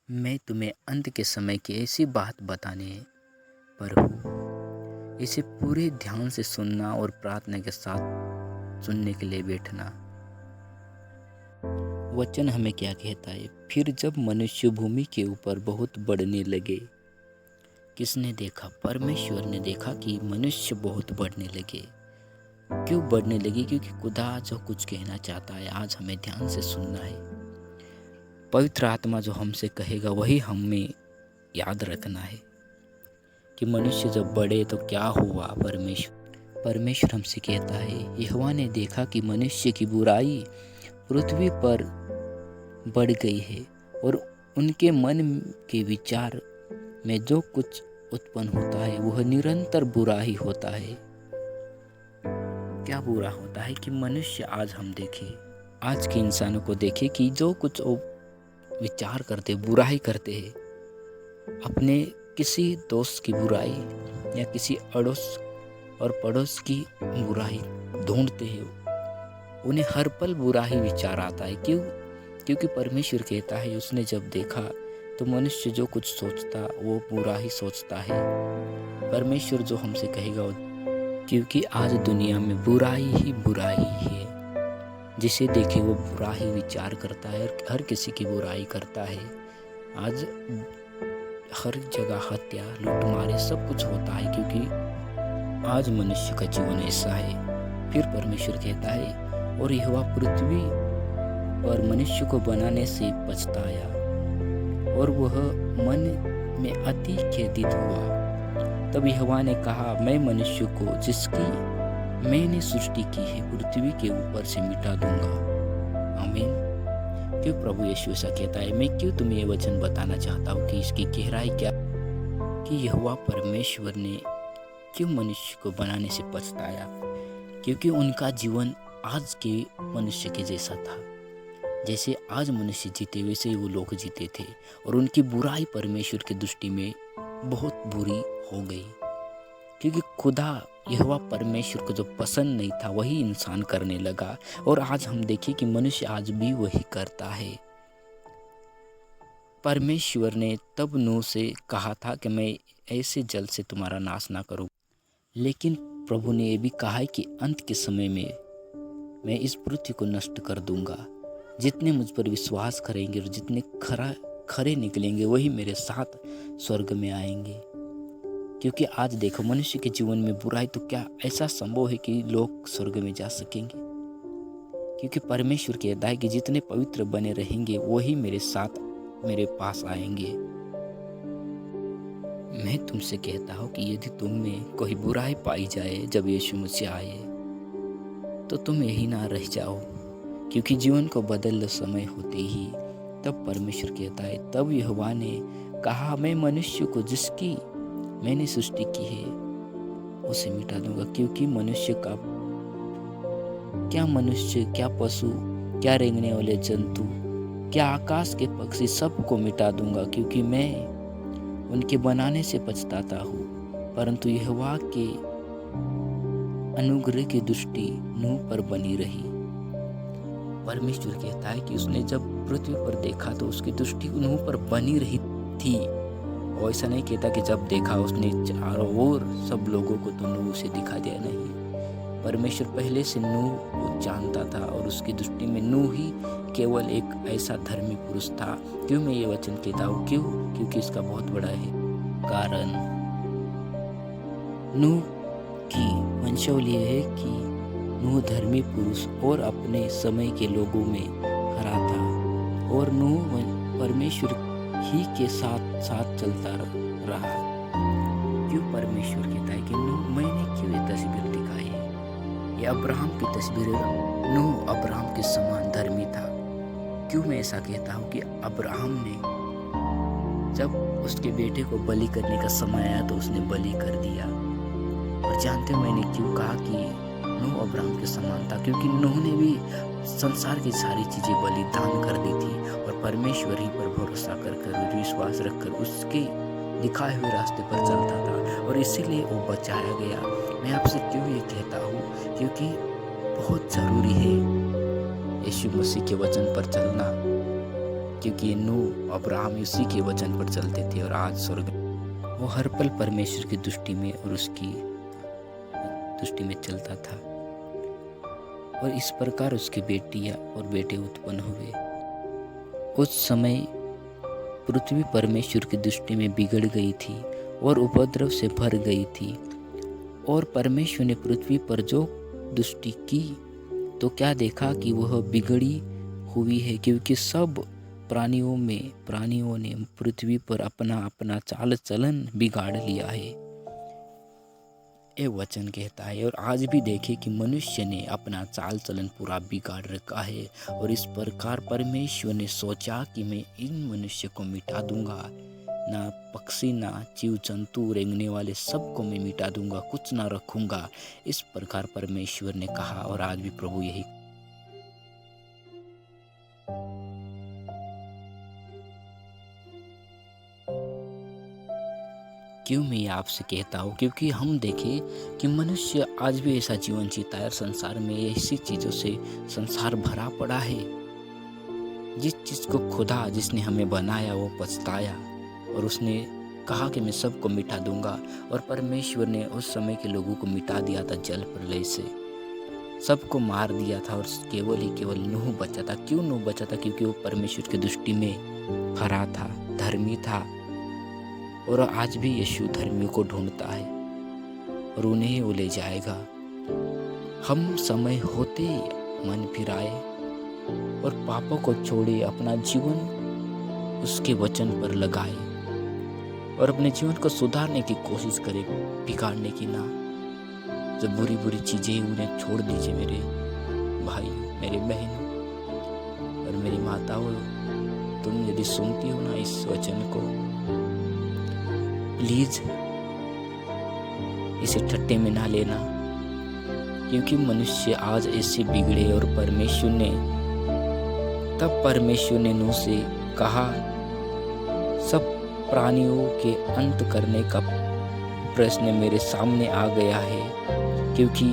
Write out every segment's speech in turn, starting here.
मैं तुम्हें अंत के समय की ऐसी बात बताने पर हूँ। इसे पूरे ध्यान से सुनना और प्रार्थना के साथ सुनने के लिए बैठना। वचन हमें क्या कहता है? फिर जब मनुष्य भूमि के ऊपर बहुत बढ़ने लगे। किसने देखा? परमेश्वर ने देखा कि मनुष्य बहुत बढ़ने लगे। क्यों बढ़ने लगे? क्योंकि खुदा जो कुछ कहना चाहता है आज हमें ध्यान से सुनना है। पवित्र आत्मा जो हमसे कहेगा वही हमें याद रखना है कि मनुष्य जब बढ़े तो क्या हुआ। परमेश्वर हमसे कहता है, यहोवा ने देखा कि मनुष्य की बुराई पृथ्वी पर बढ़ गई है और उनके मन के विचार में जो कुछ उत्पन्न होता है वह निरंतर बुरा ही होता है। क्या बुरा होता है कि मनुष्य आज हम देखें, आज के इंसानों को देखें कि जो कुछ वो विचार करते, बुराई करते हैं, अपने किसी दोस्त की बुराई या किसी अड़ोस और पड़ोस की बुराई ढूंढते हैं, उन्हें हर पल बुरा ही विचार आता है। क्यों? क्योंकि परमेश्वर कहता है उसने जब देखा तो मनुष्य जो कुछ सोचता वो बुरा ही सोचता है। परमेश्वर जो हमसे कहेगा, क्योंकि आज दुनिया में बुराई ही बुराई है। जिसे देखे वो बुरा ही विचार करता है, हर किसी की बुराई करता है। आज हर जगह हत्या, लूटमारे सब कुछ होता है क्योंकि आज मनुष्य का जीवन ऐसा है। फिर परमेश्वर कहता है, और यहोवा पृथ्वी पर मनुष्य को बनाने से पछताया और वह मन में अति खेदित हुआ। तब यहोवा ने कहा, मैं मनुष्य को जिसकी मैंने सृष्टि की है पृथ्वी के ऊपर से मिटा दूंगा। आमीन। क्यों प्रभु यीशु ऐसा कहता है? मैं क्यों तुम्हें ये वचन बताना चाहता हूँ कि इसकी गहराई क्या, कि यहोवा परमेश्वर ने क्यों मनुष्य को बनाने से पछताया। क्योंकि उनका जीवन आज के मनुष्य के जैसा था। जैसे आज मनुष्य जीते वैसे ही वो लोग जीते थे और उनकी बुराई परमेश्वर की दृष्टि में बहुत बुरी हो गई। क्योंकि खुदा यहोवा परमेश्वर को जो पसंद नहीं था वही इंसान करने लगा। और आज हम देखें कि मनुष्य आज भी वही करता है। परमेश्वर ने तब नूह से कहा था कि मैं ऐसे जल से तुम्हारा नाश ना करूं, लेकिन प्रभु ने यह भी कहा है कि अंत के समय में मैं इस पृथ्वी को नष्ट कर दूंगा। जितने मुझ पर विश्वास करेंगे और जितने खरे निकलेंगे वही मेरे साथ स्वर्ग में आएंगे। क्योंकि आज देखो मनुष्य के जीवन में बुराई, तो क्या ऐसा संभव है कि लोग स्वर्ग में जा सकेंगे? क्योंकि परमेश्वर कहता है कि जितने पवित्र बने रहेंगे वही मेरे साथ मेरे पास आएंगे। मैं तुमसे कहता हूँ कि यदि तुम में कोई बुराई पाई जाए जब यीशु मसीह आए तो तुम यही ना रह जाओ, क्योंकि जीवन को बदल समय होते ही तब परमेश्वर कहता है, तब यहोवा ने कहा, मैं मनुष्य को जिसकी मैंने सृष्टि की है उसे मिटा दूंगा। क्योंकि मनुष्य, क्या पशु, क्या रेंगने वाले जंतु, क्या आकाश के पक्षी, सबको मिटा दूंगा। क्योंकि मैं उनके बनाने से पछताता हूँ। परंतु यहोवा के अनुग्रह की दृष्टि नूह पर बनी रही। परमेश्वर कहता है कि उसने जब पृथ्वी पर देखा तो उसकी दृष्टि नूह पर बनी रही थी। और ऐसा नहीं कहता कि जब देखा उसने चारों ओर सब लोगों को तो नूह से दिखा दिया। नहीं, परमेश्वर पहले से नूह को जानता था और उसकी दृष्टि में नूह ही केवल एक ऐसा धर्मी पुरुष था। क्यों मैं ये वचन कहता हूँ? क्यों? क्योंकि इसका बहुत बड़ा है कारण। नूह की वंशावली है कि नूह धर्मी पुरुष और अपने समय के लोगों में खरा था और नूह परमेश्वर ही के साथ साथ चलता रहा। क्यों परमेश्वर कहता है कि नूह, मैंने क्यों ये तस्वीर दिखाई है? ये अब्राहम की तस्वीर है। नूह अब्राहम के समान धर्मी था। क्यों मैं ऐसा कहता हूँ कि अब्राहम ने जब उसके बेटे को बलि करने का समय आया तो उसने बलि कर दिया। और जानते हो मैंने क्यों कहा कि नूह अब्राहम के समान था? क्योंकि नूह ने भी संसार की सारी चीजें बलिदान कर दी थी और परमेश्वर ही पर भरोसा कर विश्वास रखकर उसके दिखाए हुए रास्ते पर चलता था और इसीलिए वो बचाया गया। मैं आपसे क्यों ये कहता हूँ? क्योंकि बहुत जरूरी है यीशु मसीह के वचन पर चलना। क्योंकि नूह अब्राहम उसी के वचन पर चलते थे और आज स्वर्ग वो हर पल परमेश्वर की दृष्टि में और उसकी दृष्टि में चलता था। और इस प्रकार उसकी बेटियां और बेटे उत्पन्न हुए। उस समय पृथ्वी परमेश्वर की दृष्टि में बिगड़ गई थी और उपद्रव से भर गई थी। और परमेश्वर ने पृथ्वी पर जो दृष्टि की तो क्या देखा कि वह बिगड़ी हुई है, क्योंकि सब प्राणियों ने पृथ्वी पर अपना अपना चाल चलन बिगाड़ लिया है। ये वचन कहता है। और आज भी देखे कि मनुष्य ने अपना चाल चलन पूरा बिगाड़ रखा है। और इस प्रकार परमेश्वर ने सोचा कि मैं इन मनुष्य को मिटा दूंगा, ना पक्षी ना जीव जंतु रेंगने वाले सबको मैं मिटा दूंगा, कुछ ना रखूंगा। इस प्रकार परमेश्वर ने कहा। और आज भी प्रभु यही क्यों मैं ये आपसे कहता हूँ, क्योंकि हम देखें कि मनुष्य आज भी ऐसा जीवन जीता है और संसार में ऐसी चीज़ों से संसार भरा पड़ा है। जिस चीज़ को खुदा जिसने हमें बनाया वो पछताया और उसने कहा कि मैं सबको मिटा दूंगा। और परमेश्वर ने उस समय के लोगों को मिटा दिया था जल प्रलय से, सबको मार दिया था और केवल नूह बचा था। क्यों नूह बचा था? क्योंकि वो परमेश्वर की दृष्टि में खरा था, धर्मी था। और आज भी यीशु धर्मियों को ढूंढता है और उन्हें वो ले जाएगा। हम समय होते ही मन फिराए और पापों को छोड़े, अपना जीवन उसके वचन पर लगाए और अपने जीवन को सुधारने की कोशिश करें, बिगाड़ने की ना। जब बुरी बुरी चीज़ें उन्हें छोड़ दीजिए मेरे भाई, मेरे बहनों और मेरी माताओं। तुम यदि सुनती हो ना इस वचन को, प्लीज इसे ठट्टे में ना लेना, क्योंकि मनुष्य आज ऐसे बिगड़े। और परमेश्वर ने नूह से कहा, सब प्राणियों के अंत करने का प्रश्न मेरे सामने आ गया है, क्योंकि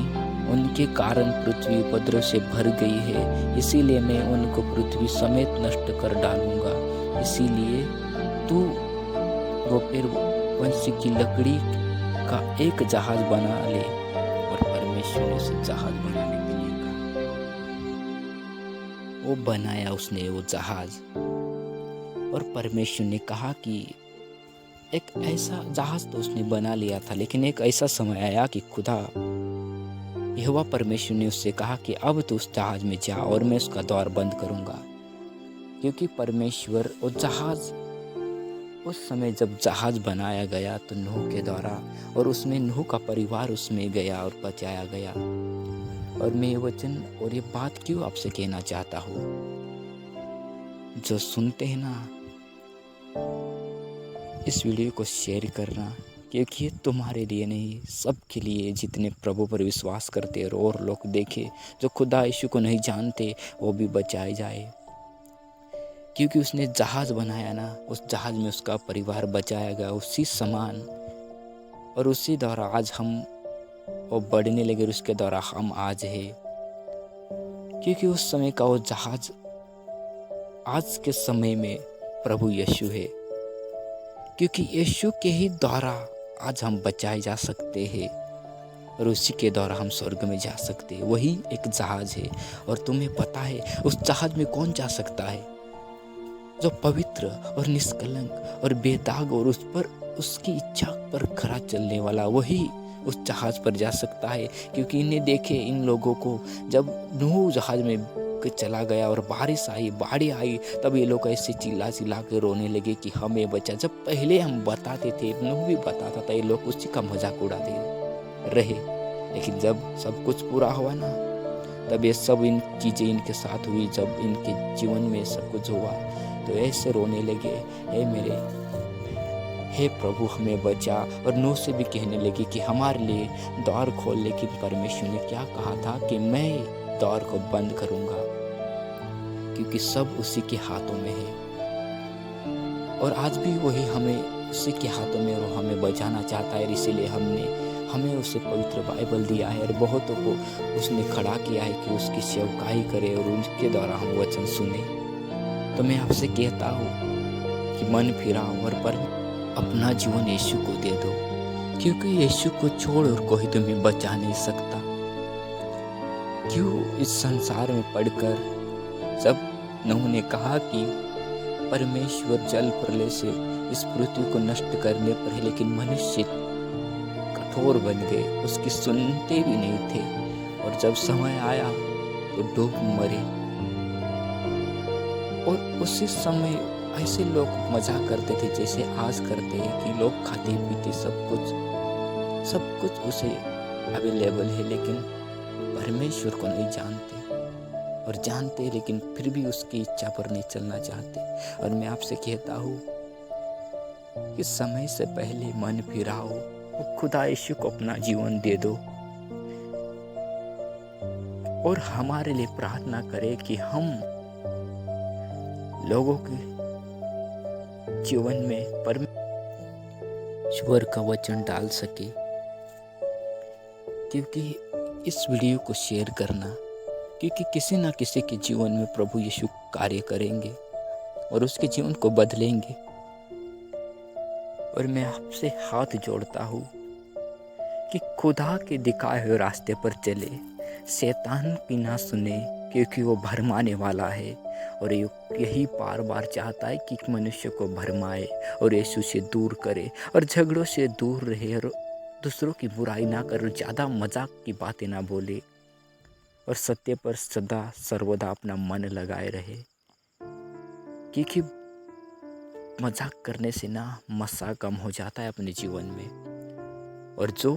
उनके कारण पृथ्वी उपद्रव से भर गई है। इसीलिए मैं उनको पृथ्वी समेत नष्ट कर डालूंगा। इसीलिए तू वो फिर वंश की लकड़ी का एक जहाज बना ले। और परमेश्वर ने उसे जहाज बनाने के लिए कहा, वो बनाया उसने वो जहाज। और परमेश्वर ने कहा कि एक ऐसा जहाज तो उसने बना लिया था, लेकिन एक ऐसा समय आया कि खुदा यहोवा परमेश्वर ने उससे कहा कि अब तो उस जहाज में जा और मैं उसका द्वार बंद करूंगा। क्योंकि परमेश्वर वो जहाज, उस समय जब जहाज बनाया गया तो नूह के द्वारा, और उसमें नूह का परिवार उसमें गया और बचाया गया। और मैं ये वचन और ये बात क्यों आपसे कहना चाहता हूँ, जो सुनते हैं ना, इस वीडियो को शेयर करना, क्योंकि ये तुम्हारे लिए नहीं, सबके लिए, जितने प्रभु पर विश्वास करते और लोग देखे जो खुदा यीशु को नहीं जानते वो भी बचाए जाए। क्योंकि उसने जहाज बनाया ना, उस जहाज में उसका परिवार बचाया गया उसी समान। और उसी द्वारा आज हम वो बढ़ने लगे, उसके द्वारा हम आज है। क्योंकि उस समय का वो जहाज आज के समय में प्रभु यीशु है, क्योंकि यीशु के ही द्वारा आज हम बचाए जा सकते हैं और उसी के द्वारा हम स्वर्ग में जा सकते हैं। वही एक जहाज है। और तुम्हें पता है उस जहाज में कौन जा सकता है? जो पवित्र और निष्कलंक और बेदाग और उस पर उसकी इच्छा पर खरा चलने वाला, वही उस जहाज पर जा सकता है। क्योंकि इन्हें देखे, इन लोगों को जब नूह जहाज में चला गया और बारिश आई, बाढ़ आई, तब ये लोग ऐसे चिल्ला के रोने लगे कि हमें बचा। जब पहले हम बताते थे, नूह भी बताता था, ये लोग उसी का मजाक उड़ाते रहे। लेकिन जब सब कुछ पूरा हुआ ना, तब ये सब इन चीज़ें इनके साथ हुई। जब इनके जीवन में सब कुछ हुआ तो ऐसे रोने लगे, हे प्रभु हमें बचा। और नूह से भी कहने लगे कि हमारे लिए द्वार खोल। लेकिन परमेश्वर ने क्या कहा था कि मैं द्वार को बंद करूंगा, क्योंकि सब उसी के हाथों में है। और आज भी वही हमें उसी के हाथों में, वो हमें बचाना चाहता है। इसीलिए हमें उसे पवित्र बाइबल दिया है और बहुतों को उसने खड़ा किया है कि उसकी सेवकाई करे और उनके द्वारा हम वचन सुने। तो मैं आपसे कहता हूँ कि मन फिराओ और पर अपना जीवन यीशु को दे दो, क्योंकि यीशु को छोड़ और कोई तुम्हें बचा नहीं सकता। क्यों इस संसार में पढ़कर जब उन्होंने कहा कि परमेश्वर जल प्रलय से इस पृथ्वी को नष्ट करने पर है, लेकिन मनुष्य कठोर बन गए, उसकी सुनते भी नहीं थे, और जब समय आया तो डूब मरे। और उसी समय ऐसे लोग मजाक करते थे जैसे आज करते हैं कि लोग खाते पीते सब कुछ उसे अवेलेबल है, लेकिन परमेश्वर को नहीं जानते, और जानते लेकिन फिर भी उसकी इच्छा पर नहीं चलना चाहते। और मैं आपसे कहता हूँ कि समय से पहले मन फिराओ और खुदा यीशु को अपना जीवन दे दो, और हमारे लिए प्रार्थना करें कि हम लोगों के जीवन में परमेश्वर का वचन डाल सके। क्योंकि इस वीडियो को शेयर करना, क्योंकि किसी ना किसी के जीवन में प्रभु यीशु कार्य करेंगे और उसके जीवन को बदलेंगे। और मैं आपसे हाथ जोड़ता हूँ कि खुदा के दिखाए हुए रास्ते पर चले, शैतान की ना सुने, क्योंकि वो भरमाने वाला है, और यही बार बार चाहता है कि मनुष्य को भरमाए और यीशु से दूर करे और झगड़ों से दूर रहे और दूसरों की बुराई ना करे, ज़्यादा मजाक की बातें ना बोले और सत्य पर सदा सर्वदा अपना मन लगाए रहे। क्योंकि मजाक करने से ना मसा कम हो जाता है अपने जीवन में, और जो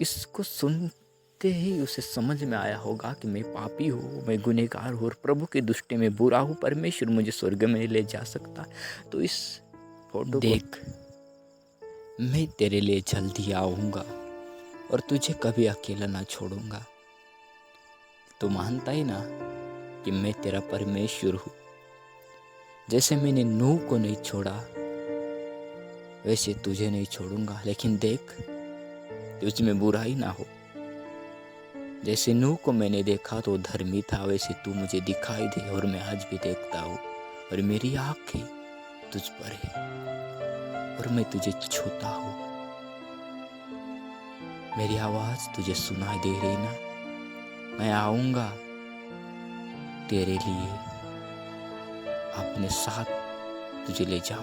इसको सुनते ही उसे समझ में आया होगा कि मैं पापी हूँ, मैं गुनहगार हूँ और प्रभु की दृष्टि में बुरा हूँ, परमेश्वर मुझे स्वर्ग में नहीं ले जा सकता, तो इस फोटो देख, मैं तेरे लिए जल्दी आऊँगा और तुझे कभी अकेला ना छोड़ूंगा। तो मानता ही ना कि मैं तेरा परमेश्वर हूँ। जैसे मैंने नूह को नहीं छोड़ा वैसे तुझे नहीं छोड़ूंगा, लेकिन देख तुझ में बुराई ना हो। जैसे नूह को मैंने देखा तो धर्मी था, वैसे तू मुझे दिखाई दे और मैं आज भी देखता हूँ, और मेरी आँखें तुझ पर है और मैं तुझे छूता हूँ। मेरी आवाज़ तुझे सुनाई दे रही ना? मैं आऊँगा तेरे लिए, अपने साथ तुझे ले जाऊँ।